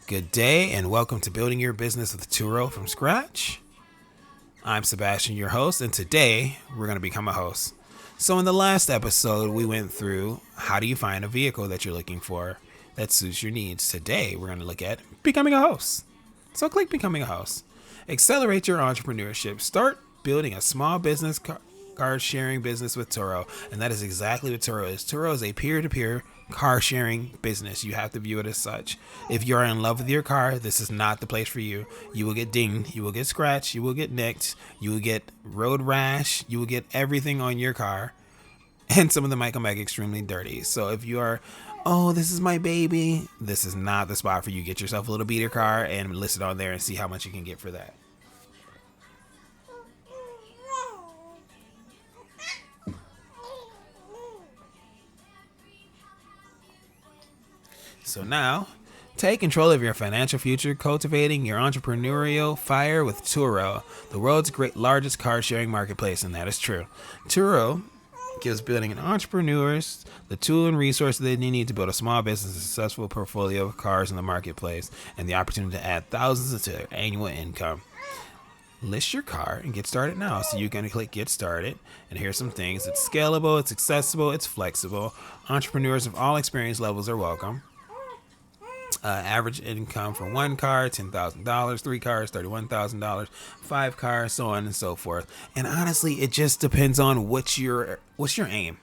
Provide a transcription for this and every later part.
Good day and welcome to Building Your Business with Turo from Scratch. I'm Sebastian, your host, and today we're going to become a host. So in the last episode, we went through how do you find a vehicle that you're looking for that suits your needs. Today, we're going to look at becoming a host. So click Becoming a Host. Accelerate your entrepreneurship. Start building a small business car sharing business with Turo, and that is exactly what Turo is. Turo is a peer-to-peer car sharing business. You have to view it as such. If you're in love with your car, this is not the place for you. You will get dinged, you will get scratched, you will get nicked, you will get road rash, you will get everything on your car, and some of them might come back extremely dirty. So if you are, oh, this is my baby, this is not the spot for you. Get yourself a little beater car and list it on there and see how much you can get for that. So now, take control of your financial future, cultivating your entrepreneurial fire with Turo, the world's largest car sharing marketplace, and that is true. Turo gives building entrepreneurs the tool and resources they need to build a small business, a successful portfolio of cars in the marketplace, and the opportunity to add thousands to their annual income. List your car and get started now. So you're going to click Get Started, and here's some things. It's scalable, it's accessible, it's flexible. Entrepreneurs of all experience levels are welcome. Average income for one car, $10,000, 3 cars, $31,000, 5 cars, so on and so forth. And honestly, it just depends on what's your aim.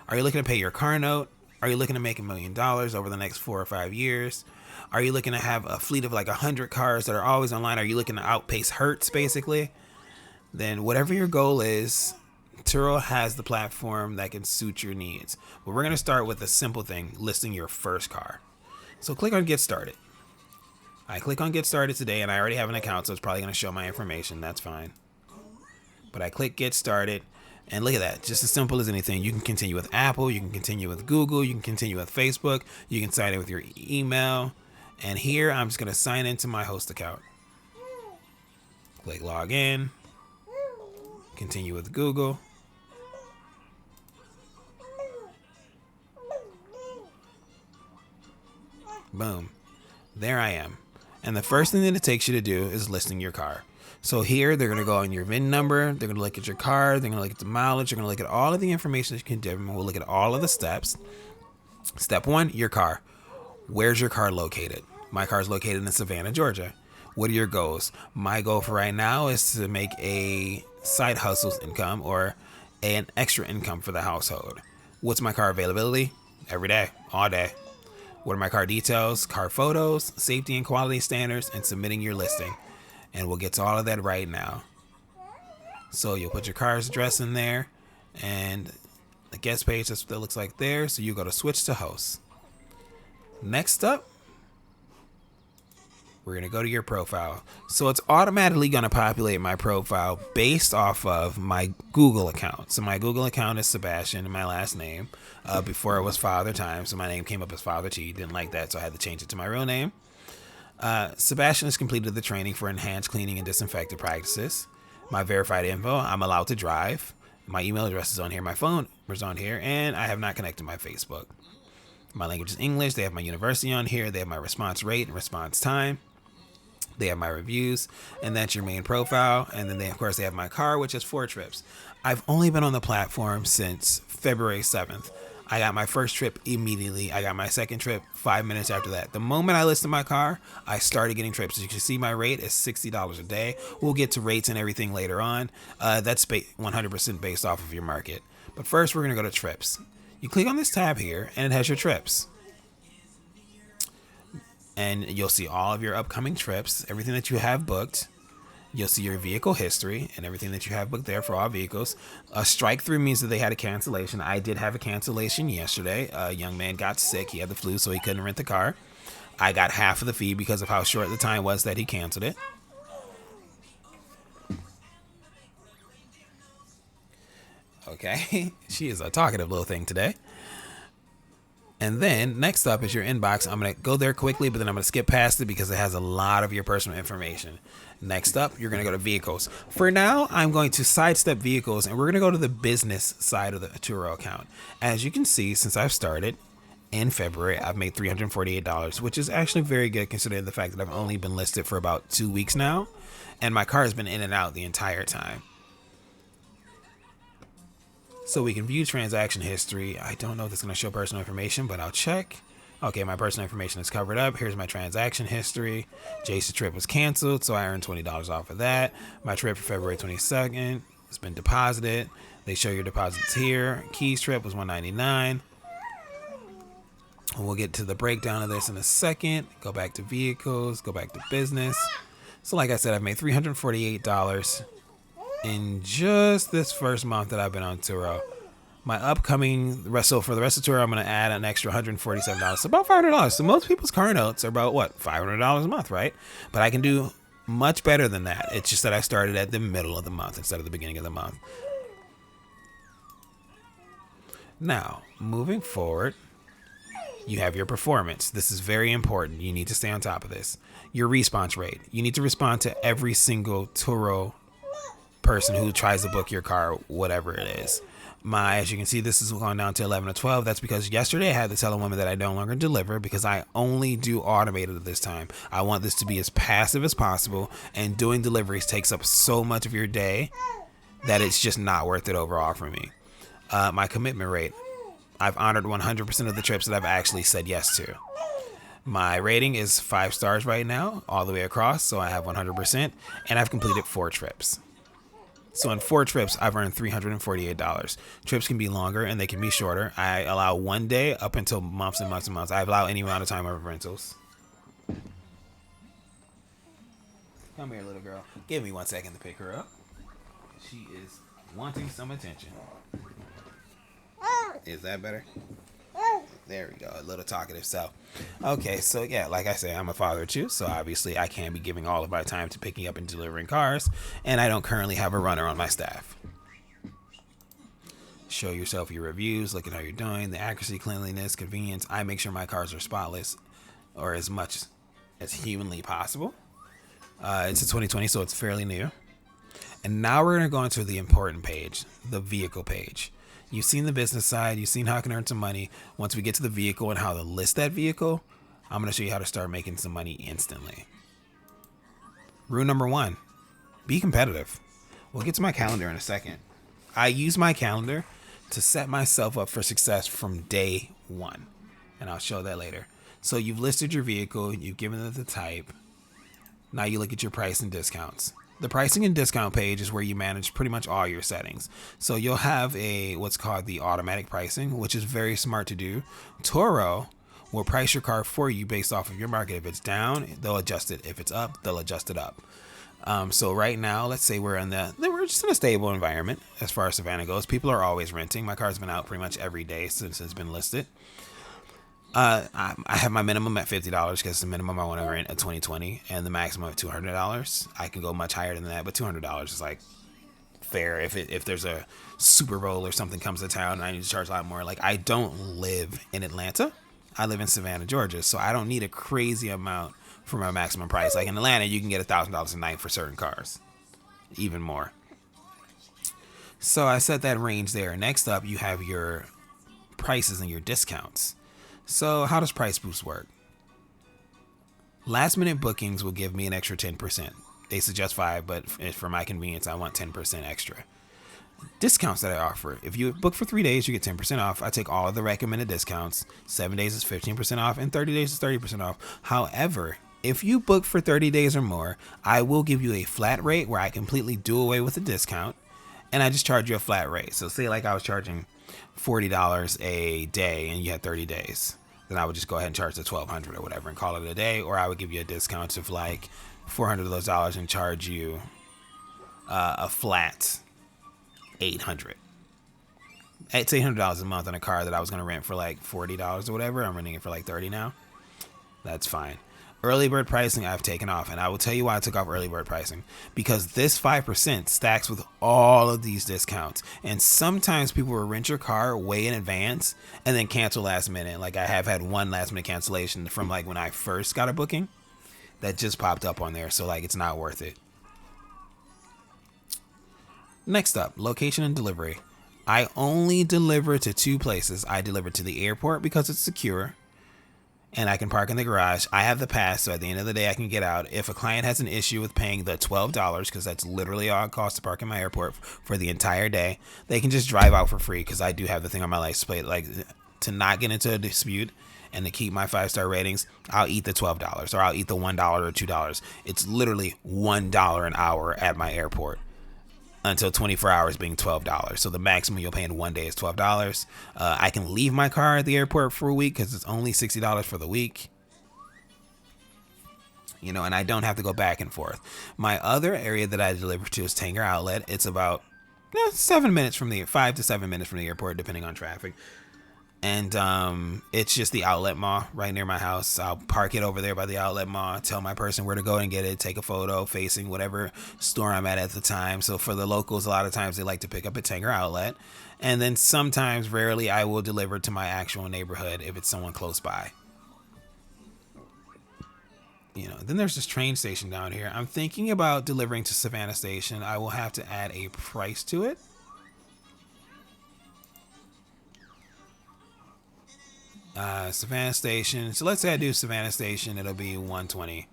Are you looking to pay your car note? Are you looking to make $1 million over the next 4 or 5 years? Are you looking to have a fleet of like 100 cars that are always online? Are you looking to outpace Hertz, basically? Then whatever your goal is, Turo has the platform that can suit your needs. But we're going to start with a simple thing, listing your first car. So click on Get Started. I click on Get Started today, and I already have an account, so it's probably going to show my information. That's fine. But I click Get Started, and look at that. Just as simple as anything. You can continue with Apple. You can continue with Google. You can continue with Facebook. You can sign in with your email. And here, I'm just going to sign into my host account. Click Log In. Continue with Google. Boom. There I am. And the first thing that it takes you to do is listing your car. So here, they're going to go on your VIN number. They're going to look at your car. They're going to look at the mileage. They're going to look at all of the information that you can give them. We'll look at all of the steps. Step 1, your car. Where's your car located? My car is located in Savannah, Georgia. What are your goals? My goal for right now is to make a side hustles income or an extra income for the household. What's my car availability? Every day, all day. What are my car details, car photos, safety and quality standards, and submitting your listing. And we'll get to all of that right now. So you'll put your car's address in there, and the guest page, that's what it looks like there. So you go to Switch to Host. Next up, we're going to go to your profile. So it's automatically going to populate my profile based off of my Google account. So my Google account is Sebastian and my last name. Before it was Father Time, so my name came up as Father T. Didn't like that, so I had to change it to my real name. Sebastian has completed the training for enhanced cleaning and disinfectant practices. My verified info, I'm allowed to drive. My email address is on here. My phone is on here, and I have not connected my Facebook. My language is English. They have my university on here. They have my response rate and response time. They have my reviews, and that's your main profile. And then, of course, they have my car, which is 4 trips. I've only been on the platform since February 7th. I got my first trip immediately. I got my second trip 5 minutes after that. The moment I listed my car, I started getting trips. As you can see, my rate is $60 a day. We'll get to rates and everything later on. That's 100% based off of your market. But first, we're going to go to trips. You click on this tab here, and it has your trips. And you'll see all of your upcoming trips, everything that you have booked. You'll see your vehicle history and everything that you have booked there for all vehicles. A strike through means that they had a cancellation. I did have a cancellation yesterday. A young man got sick. He had the flu, so he couldn't rent the car. I got half of the fee because of how short the time was that he canceled it. Okay, she is a talkative little thing today. And then next up is your inbox. I'm going to go there quickly, but then I'm going to skip past it because it has a lot of your personal information. Next up, you're going to go to vehicles. For now, I'm going to sidestep vehicles, and we're going to go to the business side of the Turo account. As you can see, since I've started, in February, I've made $348, which is actually very good considering the fact that I've only been listed for about 2 weeks now, and my car has been in and out the entire time. So we can view transaction history. I don't know if it's going to show personal information, but I'll check. Okay, my personal information is covered up. Here's my transaction history. Jason's trip was canceled, so I earned $20 off of that. My trip for February 22nd has been deposited. They show your deposits here. Keys trip was $199. We'll get to the breakdown of this in a second. Go back to vehicles, go back to business. So like I said, I've made $348 in just this first month that I've been on Turo. My upcoming, so for the rest of Turo, I'm going to add an extra $147. So about $500. So most people's car notes are about, what, $500 a month, right? But I can do much better than that. It's just that I started at the middle of the month instead of the beginning of the month. Now, moving forward, you have your performance. This is very important. You need to stay on top of this. Your response rate. You need to respond to every single Turo person who tries to book your car, whatever it is. As you can see, this is going down to 11 or 12. That's because yesterday I had to tell a woman that I no longer deliver because I only do automated at this time. I want this to be as passive as possible, and doing deliveries takes up so much of your day that it's just not worth it overall for me. My commitment rate. I've honored 100% of the trips that I've actually said yes to. My rating is 5 stars right now, all the way across, so I have 100%, and I've completed 4 trips. So in 4 trips, I've earned $348. Trips can be longer and they can be shorter. I allow 1 day up until months and months and months. I allow any amount of time of rentals. Come here, little girl. Give me 1 second to pick her up. She is wanting some attention. Is that better? There we go. A little talkative self. Okay, so yeah, like I say, I'm a father too, so obviously I can't be giving all of my time to picking up and delivering cars, and I don't currently have a runner on my staff. Show yourself your reviews, look at how you're doing, the accuracy, cleanliness, convenience. I make sure my cars are spotless, or as much as humanly possible. It's a 2020, so it's fairly new. And now we're going to go into the important page, the vehicle page. You've seen the business side. You've seen how I can earn some money. Once we get to the vehicle and how to list that vehicle, I'm going to show you how to start making some money instantly. Rule number 1, be competitive. We'll get to my calendar in a second. I use my calendar to set myself up for success from day 1, and I'll show that later. So you've listed your vehicle. You've given it the type. Now you look at your price and discounts. The pricing and discount page is where you manage pretty much all your settings. So you'll have what's called the automatic pricing, which is very smart to do. Turo will price your car for you based off of your market. If it's down, they'll adjust it. If it's up, they'll adjust it up. So right now, let's say we're just in a stable environment as far as Savannah goes. People are always renting. My car's been out pretty much every day since it's been listed. I have my minimum at $50 because the minimum I want to rent a 2020 and the maximum of $200. I can go much higher than that, but $200 is like fair. If there's a Super Bowl or something comes to town and I need to charge a lot more. Like, I don't live in Atlanta. I live in Savannah, Georgia, so I don't need a crazy amount for my maximum price. Like in Atlanta, you can get $1,000 a night for certain cars, even more. So I set that range there. Next up, you have your prices and your discounts. So how does Price Boost work? Last minute bookings will give me an extra 10%. They suggest 5, but for my convenience, I want 10% extra. Discounts that I offer. If you book for 3 days, you get 10% off. I take all of the recommended discounts. 7 days is 15% off, and 30 days is 30% off. However, if you book for 30 days or more, I will give you a flat rate where I completely do away with the discount, and I just charge you a flat rate. So say like I was charging $40 a day and you had 30 days, then I would just go ahead and charge the $1,200 or whatever and call it a day. Or I would give you a discount of like $400 of those dollars and charge you a flat $800. It's $800 a month on a car that I was going to rent for like $40 or whatever. I'm renting it for like $30 now. That's fine. Early bird pricing I've taken off, and I will tell you why I took off early bird pricing, because this 5% stacks with all of these discounts, and sometimes people will rent your car way in advance and then cancel last minute. Like I have had one last minute cancellation from like when I first got a booking that just popped up on there, so like it's not worth it. Next up, location and delivery. I only deliver to 2 places. I deliver to the airport because it's secure and I can park in the garage. I have the pass, so at the end of the day, I can get out. If a client has an issue with paying the $12, because that's literally all it costs to park in my airport for the entire day, they can just drive out for free, because I do have the thing on my license plate. Like, to not get into a dispute and to keep my 5-star ratings, I'll eat the $12 or I'll eat the $1 or $2. It's literally $1 an hour at my airport until 24 hours being $12. So the maximum you'll pay in one day is $12. I can leave my car at the airport for a week because it's only $60 for the week. You know, and I don't have to go back and forth. My other area that I deliver to is Tanger Outlet. It's about 7 minutes from 5 to 7 minutes from the airport, depending on traffic. And it's just the outlet mall right near my house. I'll park it over there by the outlet mall, tell my person where to go and get it, take a photo facing whatever store I'm at the time. So for the locals, a lot of times they like to pick up at Tanger Outlet. And then sometimes, rarely, I will deliver to my actual neighborhood if it's someone close by. You know, then there's this train station down here. I'm thinking about delivering to Savannah Station. I will have to add a price to it. Savannah Station. So let's say I do Savannah Station. It'll be $120.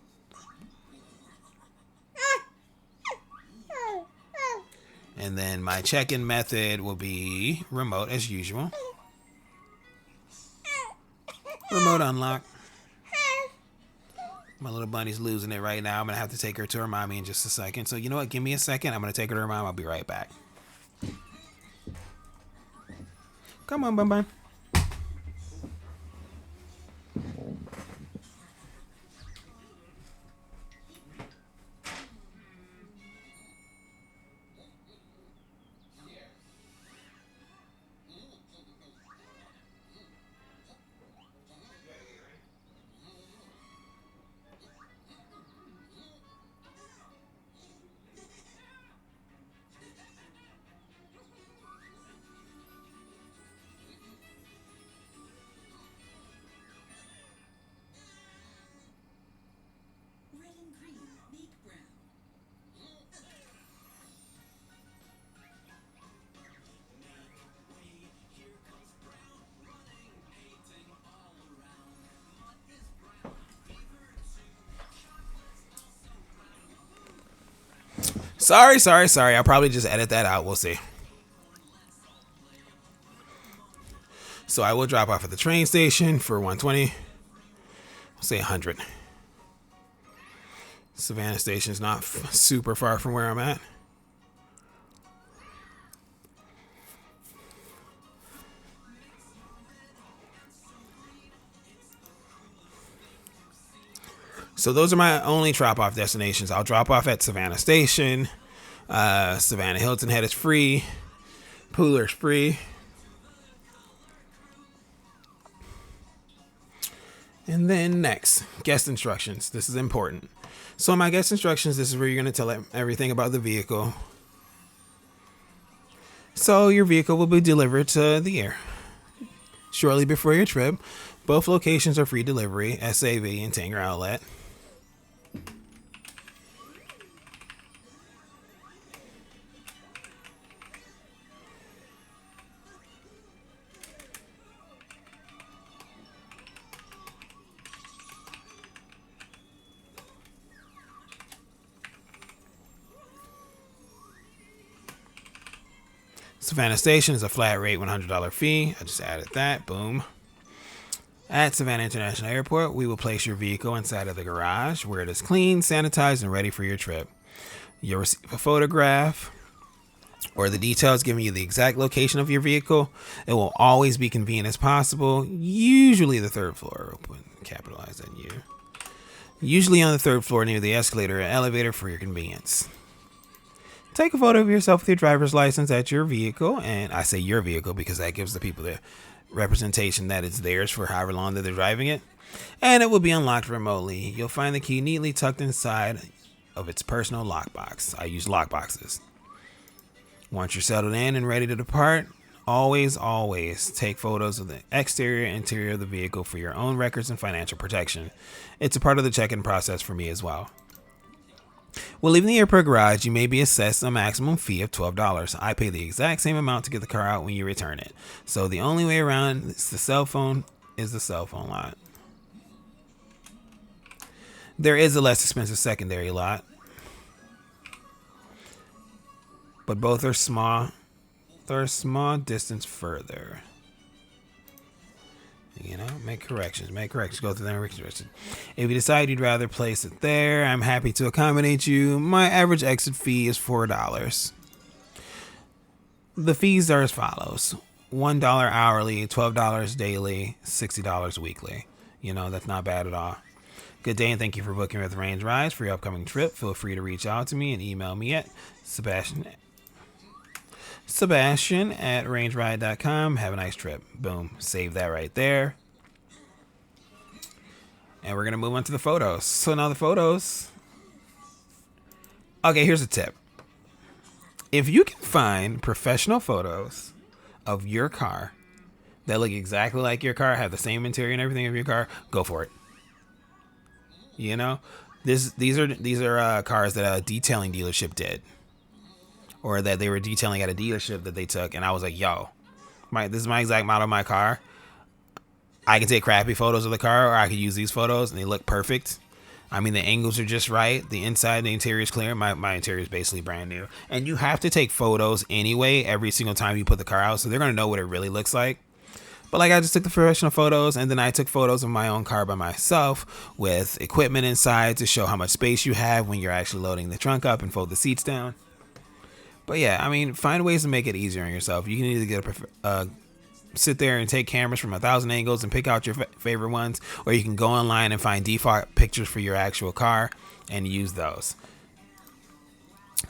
And then my check-in method will be remote as usual. Remote unlock. My little bunny's losing it right now. I'm going to have to take her to her mommy in just a second. So you know what? Give me a second. I'm going to take her to her mom. I'll be right back. Come on, Bun. Sorry. I'll probably just edit that out. We'll see. So I will drop off at the train station for $120. I'll say $100. Savannah Station is not super far from where I'm at. So those are my only drop-off destinations. I'll drop off at Savannah Station. Savannah Hilton Head is free. Pooler's free. And then next, guest instructions. This is important. So my guest instructions, this is where you're going to tell everything about the vehicle. So your vehicle will be delivered to the air shortly before your trip. Both locations are free delivery, SAV and Tanger Outlet. Savannah Station is a flat rate $100 fee. I just added that. Boom. At Savannah International Airport, we will place your vehicle inside of the garage where it is clean, sanitized, and ready for your trip. You'll receive a photograph or the details giving you the exact location of your vehicle. It will always be convenient as possible. Usually the third floor. Open, capitalize that U. Usually on the third floor near the escalator or elevator for your convenience. Take a photo of yourself with your driver's license at your vehicle. And I say your vehicle because that gives the people the representation that it's theirs for however long that they're driving it. And it will be unlocked remotely. You'll find the key neatly tucked inside of its personal lockbox. I use lockboxes. Once you're settled in and ready to depart, always take photos of the exterior and interior of the vehicle for your own records and financial protection. It's a part of the check-in process for me as well. While leaving the airport garage, you may be assessed a maximum fee of $12. I pay the exact same amount to get the car out when you return it. So the only way around is the cell phone lot. There is a less expensive secondary lot, but both are small. They're a small distance further. You know, make corrections. Go through them. If you decide you'd rather place it there, I'm happy to accommodate you. My average exit fee is $4. The fees are as follows: $1 hourly, $12 daily, $60 weekly. You know, that's not bad at all. Good day, and thank you for booking with Range Rides for your upcoming trip. Feel free to reach out to me and email me at Sebastian at rangeride.com. Have a nice trip. Boom. Save that right there. And we're going to move on to the photos. So now the photos. Okay, here's a tip. If you can find professional photos of your car that look exactly like your car, have the same interior and everything of your car, go for it. You know, these are cars that a detailing dealership did, or that they were detailing at a dealership that they took, and I was like, yo, this is my exact model of my car. I can take crappy photos of the car, or I could use these photos, and they look perfect. I mean, the angles are just right. The inside, the interior is clear. My interior is basically brand new. And you have to take photos anyway every single time you put the car out, so they're going to know what it really looks like. But like, I just took the professional photos, and then I took photos of my own car by myself with equipment inside to show how much space you have when you're actually loading the trunk up and fold the seats down. But yeah, I mean, find ways to make it easier on yourself. You can either get sit there and take cameras from 1,000 angles and pick out your favorite ones, or you can go online and find default pictures for your actual car and use those.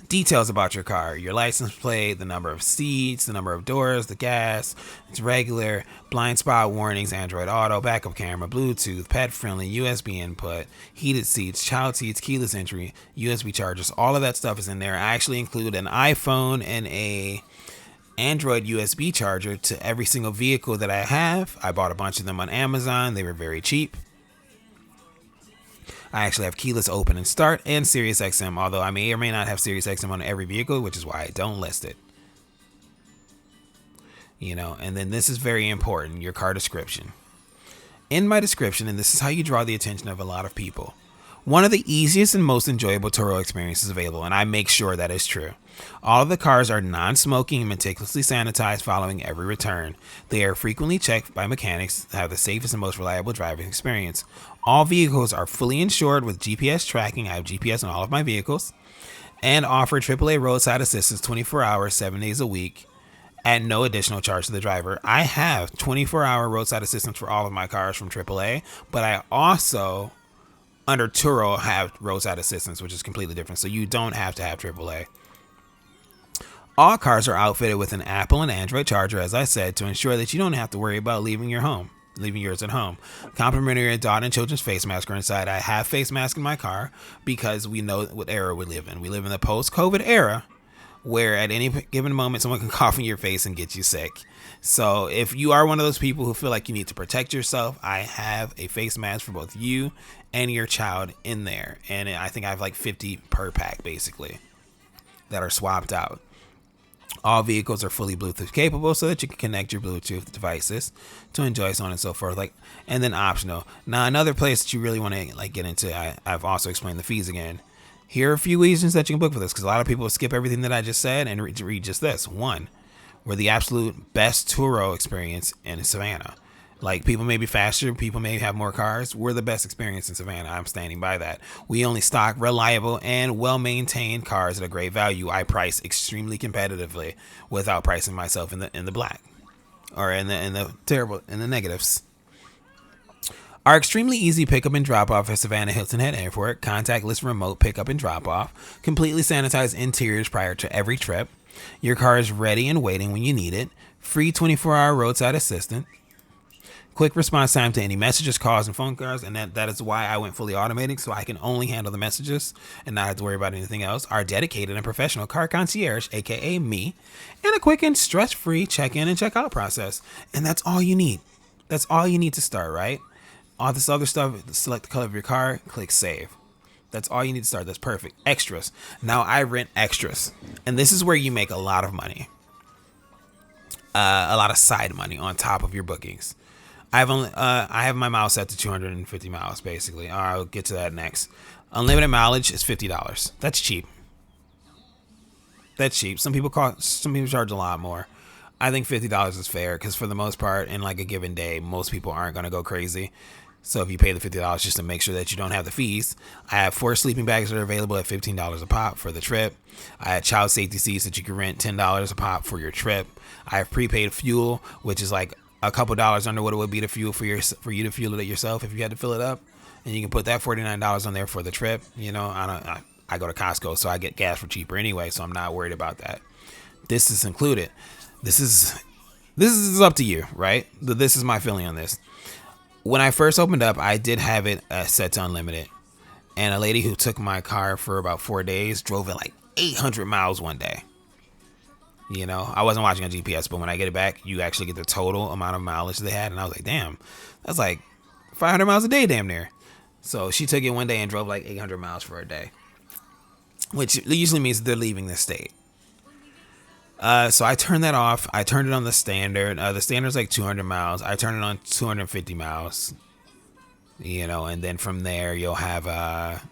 Details about your car: your license plate, the number of seats, the number of doors, the gas, it's regular, blind spot warnings, Android Auto, backup camera, Bluetooth, pet friendly, USB input, heated seats, child seats, keyless entry, USB chargers. All of that stuff is in there. I actually include an iPhone and a Android USB charger to every single vehicle that I have. I bought a bunch of them on Amazon. They were very cheap. I actually have keyless open and start and Sirius XM, although I may or may not have Sirius XM on every vehicle, which is why I don't list it. You know, and then this is very important, your car description. In my description, and this is how you draw the attention of a lot of people, one of the easiest and most enjoyable Turo experiences available, and I make sure that is true. All of the cars are non-smoking and meticulously sanitized following every return. They are frequently checked by mechanics to have the safest and most reliable driving experience. All vehicles are fully insured with GPS tracking. I have GPS on all of my vehicles, and offer AAA roadside assistance 24 hours, 7 days a week at no additional charge to the driver. I have 24-hour roadside assistance for all of my cars from AAA, but I also, under Turo, have roadside assistance, which is completely different. So you don't have to have AAA. All cars are outfitted with an Apple and Android charger, as I said, to ensure that you don't have to worry about leaving yours at home. Complimentary adult and children's face masks are inside. I have face masks in my car because we know what era we live in. We live in the post-COVID era, where at any given moment someone can cough in your face and get you sick. So if you are one of those people who feel like you need to protect yourself, I have a face mask for both you and your child in there. And I think I have like 50 per pack, basically, that are swapped out. All vehicles are fully Bluetooth capable so that you can connect your Bluetooth devices to enjoy, so on and so forth. And then optional. Now, another place that you really want to get into, I've also explained the fees again. Here are a few reasons that you can book for this, because a lot of people skip everything that I just said and read just this. One, we're the absolute best Turo experience in Savannah. Like, people may be faster, people may have more cars. We're the best experience in Savannah. I'm standing by that. We only stock reliable and well-maintained cars at a great value. I price extremely competitively without pricing myself in the black or in the negatives. Our extremely easy pickup and drop off at Savannah Hilton Head Airport. Contactless remote pickup and drop off. Completely sanitized interiors prior to every trip. Your car is ready and waiting when you need it. Free 24-hour roadside assistance. Quick response time to any messages, calls, and phone calls, and that is why I went fully automated, so I can only handle the messages and not have to worry about anything else. Our dedicated and professional car concierge, aka me, and a quick and stress-free check-in and check-out process. And that's all you need. That's all you need to start, right? All this other stuff, select the color of your car, click save. That's all you need to start. That's perfect. Extras. Now I rent extras, and this is where you make a lot of money, a lot of side money on top of your bookings. I have my miles set to 250 miles basically. I'll get to that next. Unlimited mileage is $50. That's cheap. That's cheap. Some people charge a lot more. I think $50 is fair because for the most part, in like a given day, most people aren't going to go crazy. So if you pay the $50 just to make sure that you don't have the fees, I have 4 sleeping bags that are available at $15 a pop for the trip. I have child safety seats that you can rent $10 a pop for your trip. I have prepaid fuel, which is like a couple dollars under what it would be to fuel for you to fuel it yourself if you had to fill it up, and you can put that $49 on there for the trip. You know, I go to Costco, so I get gas for cheaper anyway, so I'm not worried about that. This is included. This is up to you, right? This is my feeling on this. When I first opened up, I did have it set to unlimited, and a lady who took my car for about 4 days drove it like 800 miles one day. You know, I wasn't watching on GPS, but when I get it back, you actually get the total amount of mileage they had, and I was like, damn, that's like 500 miles a day damn near. So she took it one day and drove like 800 miles for a day, which usually means they're leaving the state. So I turned that off. I turned it on the standard. The standard's like 200 miles. I turned it on 250 miles. You know, and then from there you'll have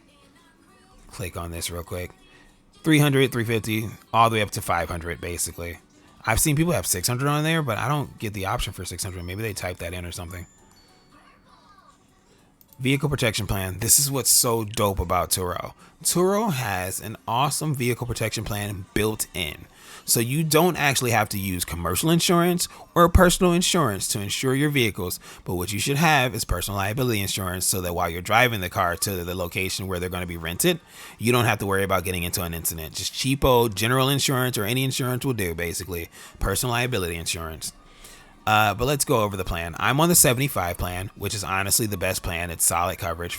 click on this real quick. 300, 350, all the way up to 500 basically. I've seen people have 600 on there, but I don't get the option for 600. Maybe they type that in or something. Vehicle protection plan. This is what's so dope about Turo. Turo has an awesome vehicle protection plan built in. So you don't actually have to use commercial insurance or personal insurance to insure your vehicles. But what you should have is personal liability insurance so that while you're driving the car to the location where they're going to be rented, you don't have to worry about getting into an incident. Just cheapo general insurance or any insurance will do, basically. Personal liability insurance. But let's go over the plan. I'm on the 75 plan, which is honestly the best plan. It's solid coverage.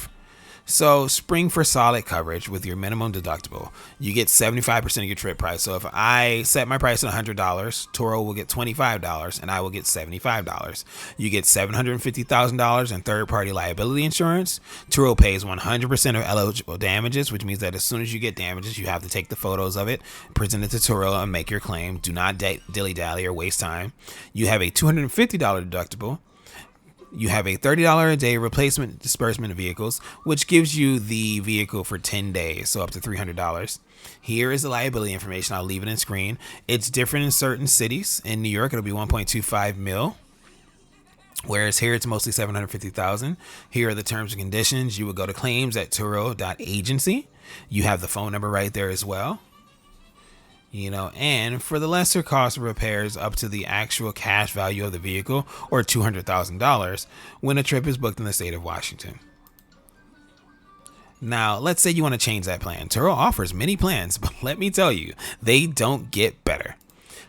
So spring for solid coverage with your minimum deductible. You get 75% of your trip price. So if I set my price at $100, Turo will get $25 and I will get $75. You get $750,000 in third-party liability insurance. Turo pays 100% of eligible damages, which means that as soon as you get damages, you have to take the photos of it, present it to Turo, and make your claim. Do not dilly-dally or waste time. You have a $250 deductible. You have a $30 a day replacement disbursement of vehicles, which gives you the vehicle for 10 days, so up to $300. Here is the liability information. I'll leave it in screen. It's different in certain cities. In New York, it'll be 1.25 mil, whereas here it's mostly 750,000. Here are the terms and conditions. You would go to claims at turo.agency. You have the phone number right there as well. You know, and for the lesser cost of repairs up to the actual cash value of the vehicle or $200,000 when a trip is booked in the state of Washington. Now, let's say you want to change that plan. Turo offers many plans, but let me tell you, they don't get better.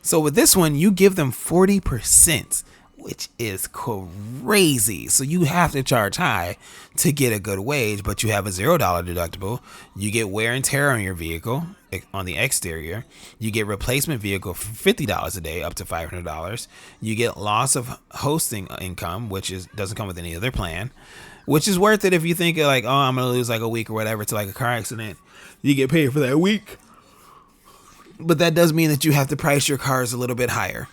So with this one, you give them 40%, which is crazy. So you have to charge high to get a good wage, but you have a $0 deductible. You get wear and tear on your vehicle on the exterior. You get replacement vehicle for $50 a day, up to $500. You get loss of hosting income, which doesn't come with any other plan, which is worth it if you think like, oh, I'm going to lose like a week or whatever to like a car accident. You get paid for that week. But that does mean that you have to price your cars a little bit higher.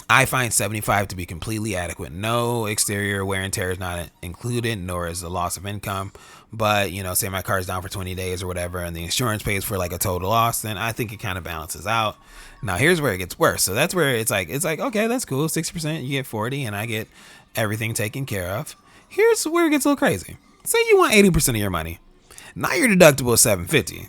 I find 75 to be completely adequate. No exterior wear and tear is not included, nor is the loss of income. But, you know, say my car's down for 20 days or whatever, and the insurance pays for like a total loss, then I think it kind of balances out. Now, here's where it gets worse. So that's where it's like, okay, that's cool. 60%, you get 40, and I get everything taken care of. Here's where it gets a little crazy. Say you want 80% of your money. Now your deductible is $750.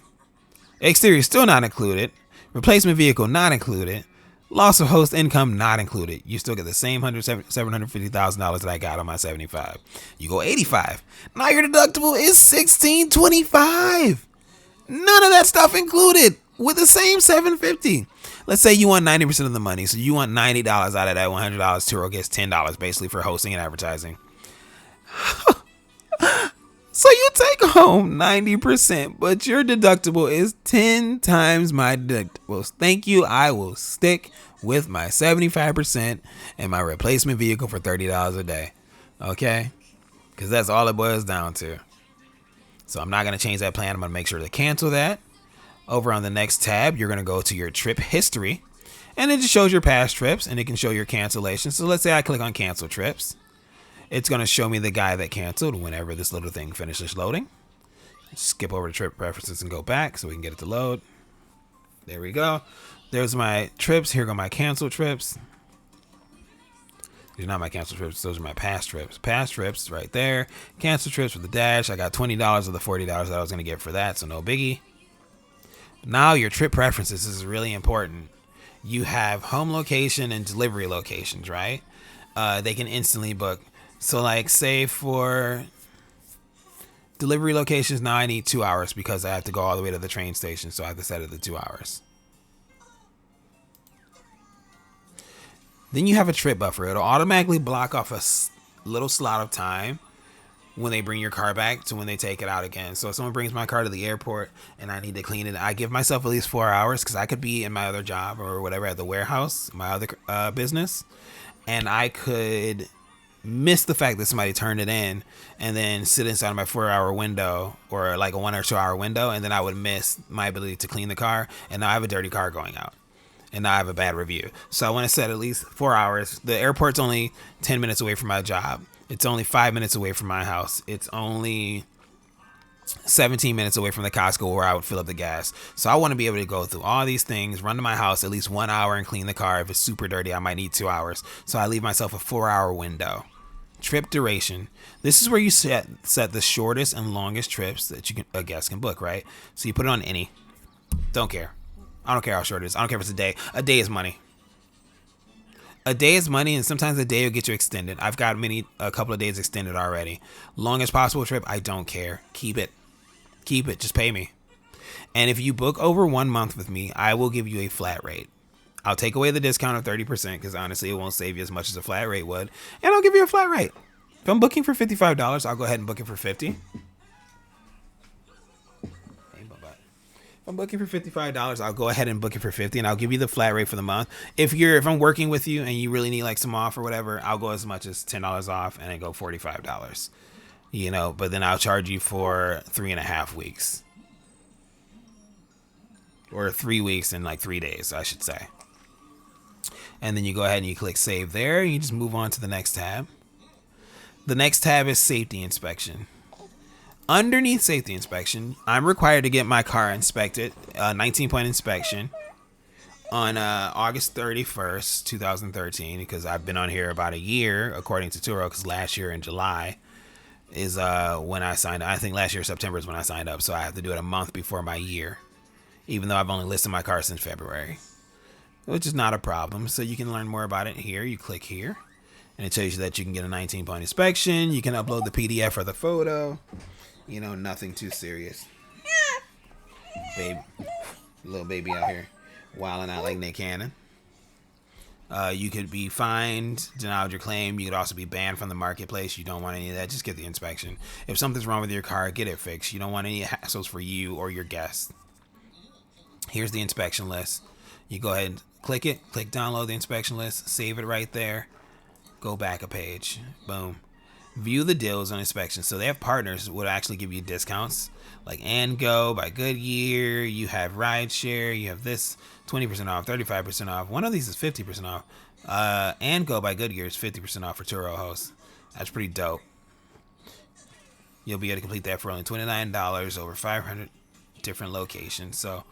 Exterior still not included. Replacement vehicle not included. Loss of host income not included. You still get the same $750,000 that I got on my 75. You go 85. Now your deductible is $1,625. None of that stuff included with the same $750. Let's say you want 90% of the money, so you want $90 out of that $100. Turo gets $10 basically for hosting and advertising. So you take home 90%, but your deductible is 10 times my deductible. Thank you. I will stick with my 75% and my replacement vehicle for $30 a day. Okay? Because that's all it boils down to. So I'm not going to change that plan. I'm going to make sure to cancel that. Over on the next tab, you're going to go to your trip history, and it just shows your past trips, and it can show your cancellations. So let's say I click on cancel trips. It's going to show me the guy that canceled whenever this little thing finishes loading. Skip over to trip preferences and go back so we can get it to load. There we go. There's my trips. Here go my cancel trips. These are not my cancel trips. Those are my past trips. Past trips right there. Cancel trips with the dash. I got $20 of the $40 that I was going to get for that, so no biggie. Now your trip preferences. This is really important. You have home location and delivery locations, right? They can instantly book. So like say for delivery locations, now I need 2 hours because I have to go all the way to the train station. So I have to set it to 2 hours. Then you have a trip buffer. It'll automatically block off a little slot of time when they bring your car back to when they take it out again. So if someone brings my car to the airport and I need to clean it, I give myself at least 4 hours because I could be in my other job or whatever at the warehouse, my other business, and I could miss the fact that somebody turned it in and then sit inside my 4 hour window or like a 1 or 2 hour window, and then I would miss my ability to clean the car, and now I have a dirty car going out. And now I have a bad review. So I want to set at least 4 hours. The airport's only 10 minutes away from my job. It's only 5 minutes away from my house. It's only 17 minutes away from the Costco where I would fill up the gas. So I want to be able to go through all these things, run to my house at least 1 hour and clean the car. If it's super dirty, I might need 2 hours. So I leave myself a 4 hour window. Trip duration. This is where you set the shortest and longest trips that a guest can book, right? So you put it on any. Don't care. I don't care how short it is. I don't care if it's a day. A day is money. A day is money, and sometimes a day will get you extended. I've got a couple of days extended already. Longest possible trip, I don't care. Keep it. Keep it. Just pay me. And if you book over 1 month with me, I will give you a flat rate. I'll take away the discount of 30% because honestly, it won't save you as much as a flat rate would. And I'll give you a flat rate. If I'm booking for $55, I'll go ahead and book it for $50. I'm booking for $55. I'll go ahead and book it for $50, and I'll give you the flat rate for the month. If I'm working with you and you really need like some off or whatever, I'll go as much as $10 off and then go $45. But then I'll charge you for 3.5 weeks, or 3 weeks and like 3 days, I should say. And then you go ahead and you click save there. You just move on to the next tab. The next tab is safety inspection. Underneath safety inspection, I'm required to get my car inspected, 19-point inspection, on August 31st, 2013, because I've been on here about a year, according to Turo, because last year in July is when I signed up. I think last year September is when I signed up, so I have to do it a month before my year, even though I've only listed my car since February, which is not a problem. So you can learn more about it here. You click here, and it tells you that you can get a 19-point inspection. You can upload the PDF or the photo. Nothing too serious. Baby, little baby out here wilding out like Nick Cannon. You could be fined, denied your claim. You could also be banned from the marketplace. You don't want any of that. Just get the inspection. If something's wrong with your car, get it fixed. You don't want any hassles for you or your guests. Here's the inspection list. You go ahead and click it. Click download the inspection list. Save it right there. Go back a page. Boom. View the deals on inspection. So they have partners that would actually give you discounts, like And Go by Goodyear. You have rideshare. You have this 20% off, 35% off. One of these is 50% off. And Go by Goodyear is 50% off for Turo hosts. That's pretty dope. You'll be able to complete that for only $29 over 500 different locations. So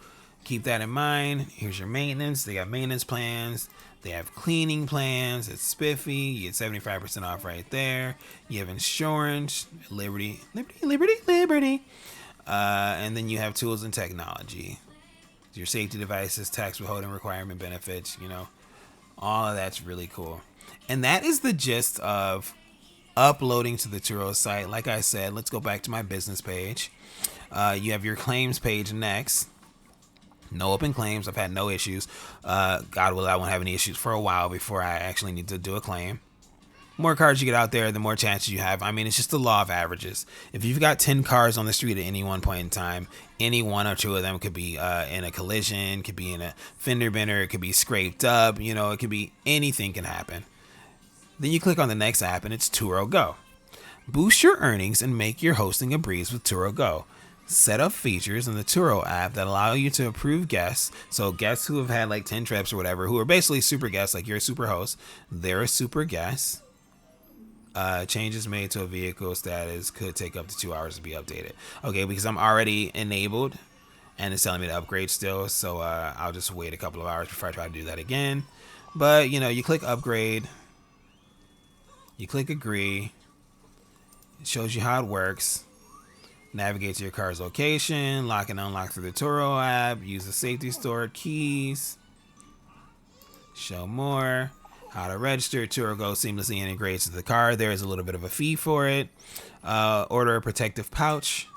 keep that in mind. Here's your maintenance. They got maintenance plans. They have cleaning plans. It's spiffy. You get 75% off right there. You have insurance, Liberty. And then you have tools and technology. Your safety devices, tax withholding requirement benefits, all of that's really cool. And that is the gist of uploading to the Turo site. Like I said, let's go back to my business page. You have your claims page next. No open claims. I've had no issues. God will, I won't have any issues for a while before I actually need to do a claim. More cars you get out there, the more chances you have. I mean, it's just the law of averages. If you've got 10 cars on the street at any one point in time, any one or two of them could be in a collision, could be in a fender bender, it could be scraped up, it could be anything can happen. Then you click on the next app and it's Turo Go. Boost your earnings and make your hosting a breeze with Turo Go. Set up features in the Turo app that allow you to approve guests. So guests who have had like 10 trips or whatever, who are basically super guests, like you're a super host, they're a super guest. Changes made to a vehicle status could take up to 2 hours to be updated. Okay, because I'm already enabled and it's telling me to upgrade still. So I'll just wait a couple of hours before I try to do that again. But, you know, you click upgrade. You click agree. It shows you how it works. Navigate to your car's location, lock and unlock through the Turo app, use the safety stored keys, show more, how to register. Turo Go seamlessly integrates to the car. There is a little bit of a fee for it. Order a protective pouch.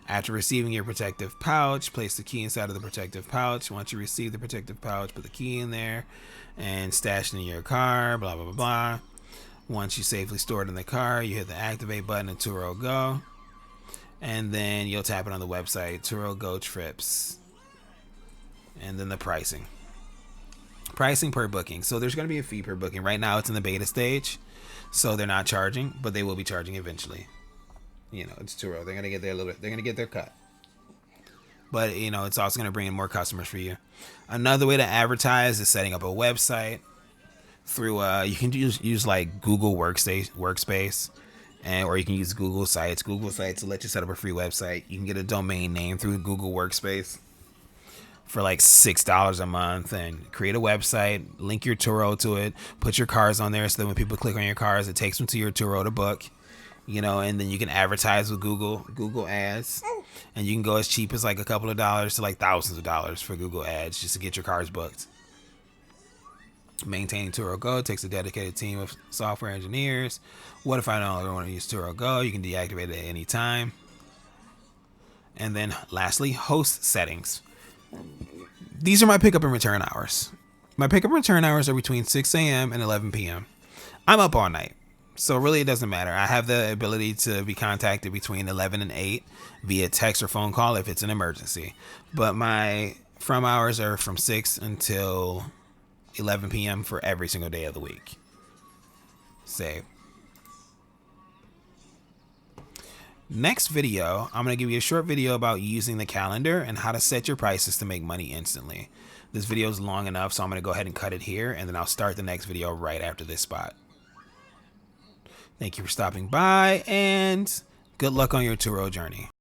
After receiving your protective pouch, place the key inside of the protective pouch. Once you receive the protective pouch, put the key in there and stash it in your car, blah, blah, blah, blah. Once you safely store it in the car, you hit the activate button in Turo Go. And then you'll tap it on the website, Turo Go Trips. And then the pricing. Pricing per booking. So there's going to be a fee per booking. Right now it's in the beta stage. So they're not charging, but they will be charging eventually. You know, it's Turo. They're going to get their little, they're going to get their cut. But, you know, it's also going to bring in more customers for you. Another way to advertise is setting up a website through, you can use like Google Workspace. Or you can use Google Sites. Google Sites will let you set up a free website. You can get a domain name through Google Workspace for like $6 a month and create a website, link your Turo to it, put your cars on there so that when people click on your cars, it takes them to your Turo to book, you know, and then you can advertise with Google ads, and you can go as cheap as like a couple of dollars to like thousands of dollars for Google ads just to get your cars booked. Maintaining Turo Go takes a dedicated team of software engineers. What if I no longer want to use Turo Go? You can deactivate it at any time. And then lastly, host settings. These are my pickup and return hours. My pickup and return hours are between 6 a.m. and 11 p.m. I'm up all night, so really it doesn't matter. I have the ability to be contacted between 11 and 8 via text or phone call if it's an emergency. But my from hours are from 6 until 11 p.m. for every single day of the week. Save. Next video, I'm going to give you a short video about using the calendar and how to set your prices to make money instantly. This video is long enough, so I'm going to go ahead and cut it here, and then I'll start the next video right after this spot. Thank you for stopping by, and good luck on your Turo journey.